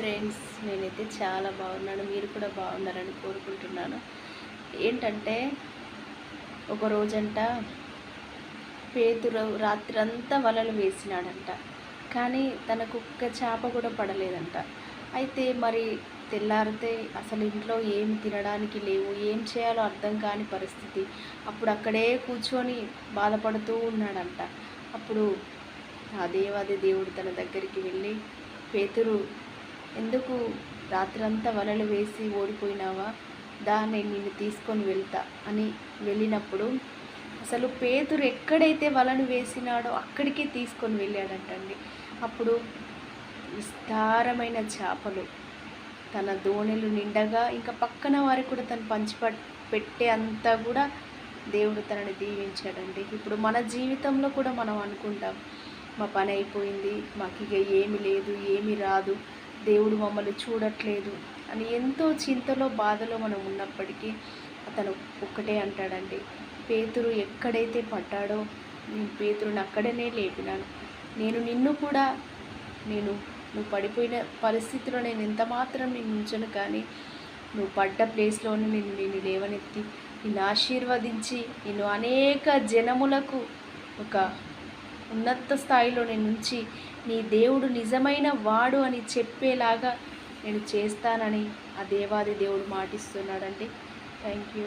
Friends, నేనైతే చాలా బాగున్నాను. మీరు కూడా బాగున్నారని కోరుకుంటున్నాను. ఏంటంటే ఒక రోజంట పేతురు రాత్రంతా వలలు వేసినాడంట. కానీ తనకు ఒక్క చేప కూడా పడలేదంట. అయితే మరి తెల్లారితే అసలు ఇంట్లో ఏం తినడానికి లేవు, ఏం చేయాలో అర్థం కాని పరిస్థితి. అప్పుడు అక్కడే కూర్చొని బాధపడుతూ ఉన్నాడంట. అప్పుడు ఆ దేవాది దేవుడు తన దగ్గరికి వెళ్ళి, పేతురు, ఎందుకు రాత్రంతా వలలు వేసి ఓడిపోయినావా? నేను నిన్ను తీసుకొని వెళ్తా అని వెళ్ళినప్పుడు అసలు పేతురు ఎక్కడైతే వలను వేసినాడో అక్కడికే తీసుకొని వెళ్ళాడంటండి. అప్పుడు విస్తారమైన చేపలు తన దోణిలు నిండగా, ఇంకా పక్కన వారికి కూడా తను పెట్టే అంతా కూడా దేవుడు తనని దీవించాడండి. ఇప్పుడు మన జీవితంలో కూడా మనం అనుకుంటాం, మా పని అయిపోయింది, మాకు ఇక ఏమి లేదు, ఏమి రాదు, దేవుడు మమ్మల్ని చూడట్లేదు అని ఎంతో చింతలో బాధలో మనం ఉన్నప్పటికీ అతను ఒక్కటే అంటాడండి, పేతురు ఎక్కడైతే పడ్డాడో నేను పేతురుని అక్కడనే లేపినాను. నేను నిన్ను కూడా నువ్వు పడిపోయిన పరిస్థితిలో నేను ఎంత మాత్రం నేను ఉంచను, కానీ నువ్వు పడ్డ ప్లేస్లోనే నిన్ను లేవనెత్తి నిన్ను ఆశీర్వదించి నిన్ను అనేక జనములకు ఒక ఉన్నత స్థాయిలో నేను ఉంచి నీ దేవుడు నిజమైన వాడు అని చెప్పేలాగా నేను చేస్తానని ఆ దేవాది దేవుడు మాటిస్తున్నాడండి. Thank you.